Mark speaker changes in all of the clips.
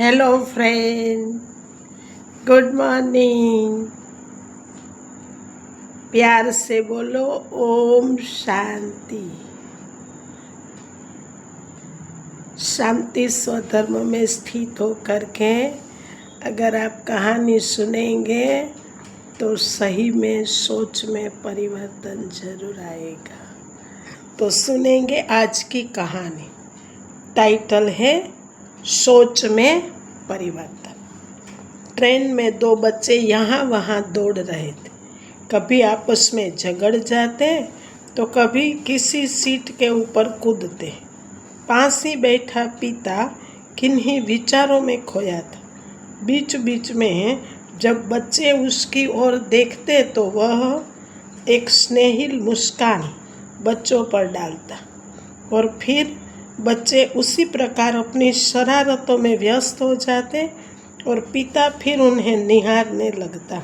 Speaker 1: Hello friend, good morning. प्यार से बोलो ओम शांति। शांति स्वधर्म में स्थित होकर के अगर आप कहानी सुनेंगे तो सही में सोच में परिवर्तन जरूर आएगा। तो सुनेंगे आज की कहानी। टाइटल है सोच में परिवर्तन। ट्रेन में दो बच्चे यहाँ वहाँ दौड़ रहे थे। कभी आपस में झगड़ जाते तो कभी किसी सीट के ऊपर कूदते। पास ही बैठा पिता किन्हीं विचारों में खोया था। बीच बीच में जब बच्चे उसकी ओर देखते तो वह एक स्नेहिल मुस्कान बच्चों पर डालता और फिर बच्चे उसी प्रकार अपनी शरारतों में व्यस्त हो जाते और पिता फिर उन्हें निहारने लगता।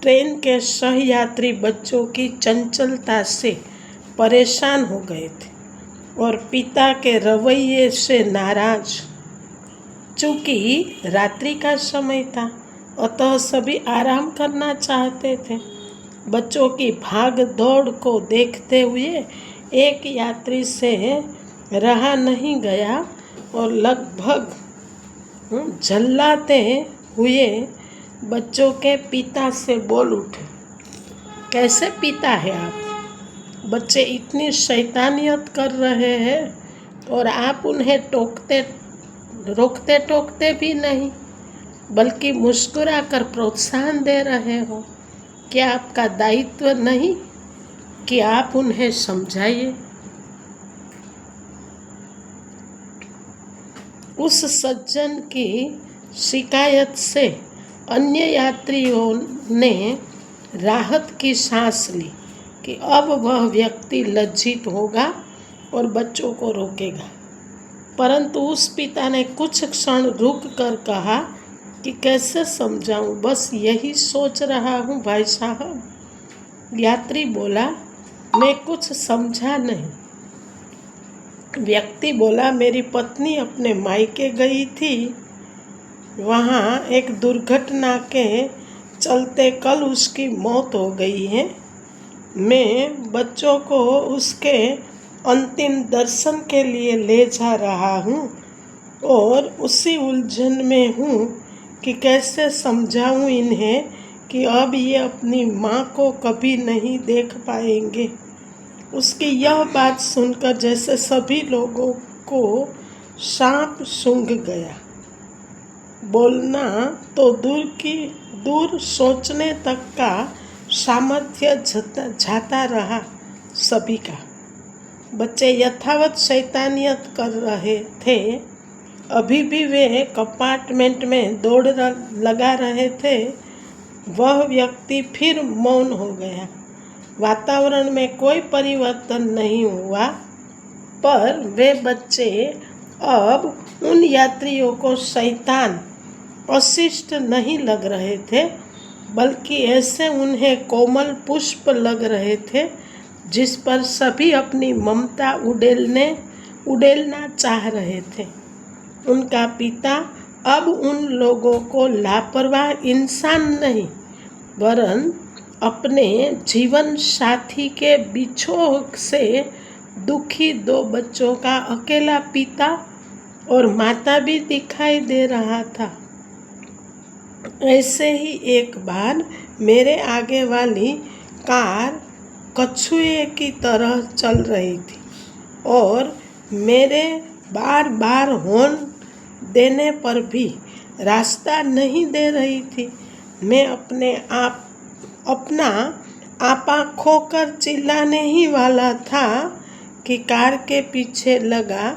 Speaker 1: ट्रेन के सहयात्री बच्चों की चंचलता से परेशान हो गए थे और पिता के रवैये से नाराज। चूंकि रात्रि का समय था अतः सभी आराम करना चाहते थे। बच्चों की भाग दौड़ को देखते हुए एक यात्री से रहा नहीं गया और लगभग झल्लाते हुए बच्चों के पिता से बोल उठे, कैसे पिता है आप? बच्चे इतनी शैतानियत कर रहे हैं और आप उन्हें रोकते टोकते भी नहीं, बल्कि मुस्कुरा कर प्रोत्साहन दे रहे हो। क्या आपका दायित्व नहीं कि आप उन्हें समझाइए? उस सज्जन की शिकायत से अन्य यात्रियों ने राहत की सांस ली कि अब वह व्यक्ति लज्जित होगा और बच्चों को रोकेगा। परंतु उस पिता ने कुछ क्षण रुक कर कहा कि कैसे समझाऊं, बस यही सोच रहा हूं भाई साहब। यात्री बोला, मैं कुछ समझा नहीं। व्यक्ति बोला, मेरी पत्नी अपने मायके गई थी, वहाँ एक दुर्घटना के चलते कल उसकी मौत हो गई है। मैं बच्चों को उसके अंतिम दर्शन के लिए ले जा रहा हूँ और उसी उलझन में हूँ कि कैसे समझाऊँ इन्हें कि अब ये अपनी माँ को कभी नहीं देख पाएंगे। उसकी यह बात सुनकर जैसे सभी लोगों को सांप सूंघ गया। बोलना तो दूर सोचने तक का सामर्थ्य जाता रहा सभी का। बच्चे यथावत शैतानियत कर रहे थे। अभी भी वे कंपार्टमेंट में दौड़ लगा रहे थे। वह व्यक्ति फिर मौन हो गया। वातावरण में कोई परिवर्तन नहीं हुआ, पर वे बच्चे अब उन यात्रियों को शैतान अशिष्ट नहीं लग रहे थे, बल्कि ऐसे उन्हें कोमल पुष्प लग रहे थे जिस पर सभी अपनी ममता उड़ेलना चाह रहे थे। उनका पिता अब उन लोगों को लापरवाह इंसान नहीं, वरन अपने जीवन साथी के बिछोह से दुखी दो बच्चों का अकेला पिता और माता भी दिखाई दे रहा था। ऐसे ही एक बार मेरे आगे वाली कार कछुए की तरह चल रही थी और मेरे बार बार हॉर्न देने पर भी रास्ता नहीं दे रही थी। मैं अपना आपा खोकर चिल्लाने ही वाला था कि कार के पीछे लगा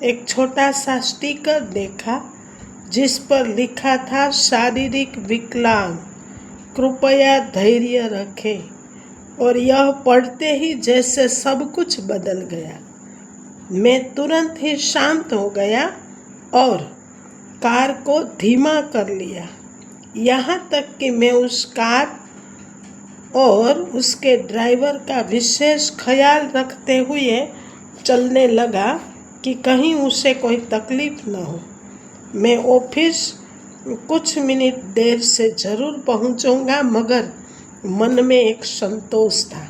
Speaker 1: एक छोटा सा स्टिकर देखा जिस पर लिखा था, शारीरिक विकलांग, कृपया धैर्य रखें। और यह पढ़ते ही जैसे सब कुछ बदल गया। मैं तुरंत ही शांत हो गया और कार को धीमा कर लिया, यहाँ तक कि मैं उस कार और उसके ड्राइवर का विशेष ख्याल रखते हुए चलने लगा कि कहीं उसे कोई तकलीफ न हो। मैं ऑफिस कुछ मिनट देर से ज़रूर पहुंचूंगा, मगर मन में एक संतोष था।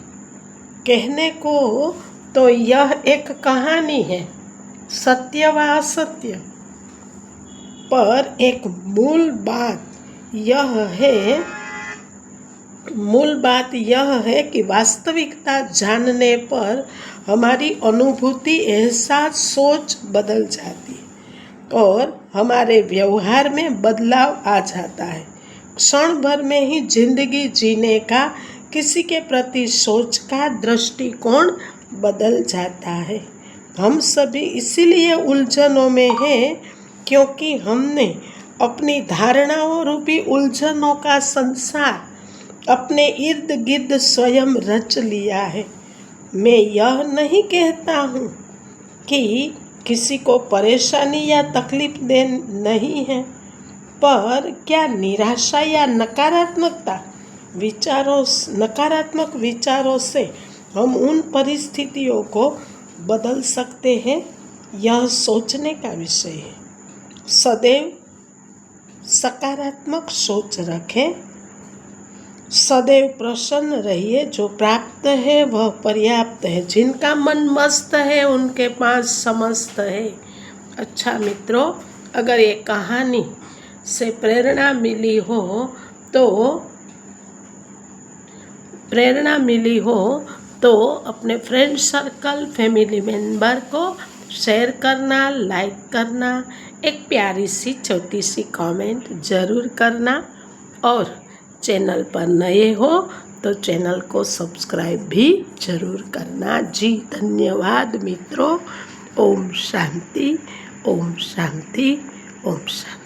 Speaker 1: कहने को तो यह एक कहानी है, सत्य व असत्य, पर एक मूल बात यह है कि वास्तविकता जानने पर हमारी अनुभूति, एहसास, सोच बदल जाती है और हमारे व्यवहार में बदलाव आ जाता है। क्षण भर में ही जिंदगी जीने का, किसी के प्रति सोच का दृष्टिकोण बदल जाता है। हम सभी इसीलिए उलझनों में हैं, क्योंकि हमने अपनी धारणाओं रूपी उलझनों का संसार अपने इर्द गिर्द स्वयं रच लिया है। मैं यह नहीं कहता हूँ कि किसी को परेशानी या तकलीफ दे नहीं है, पर क्या निराशा या नकारात्मक विचारों से हम उन परिस्थितियों को बदल सकते हैं? यह सोचने का विषय है। सदैव सकारात्मक सोच रखें, सदैव प्रसन्न रहिए। जो प्राप्त है वह पर्याप्त है, जिनका मन मस्त है उनके पास समस्त है। अच्छा मित्रों, अगर ये कहानी से प्रेरणा मिली हो तो अपने फ्रेंड सर्कल, फैमिली मेंबर को शेयर करना, लाइक करना, एक प्यारी सी छोटी सी कमेंट ज़रूर करना, और चैनल पर नए हो तो चैनल को सब्सक्राइब भी ज़रूर करना। जी धन्यवाद मित्रों। ओम शांति, ओम शांति, ओम शांति।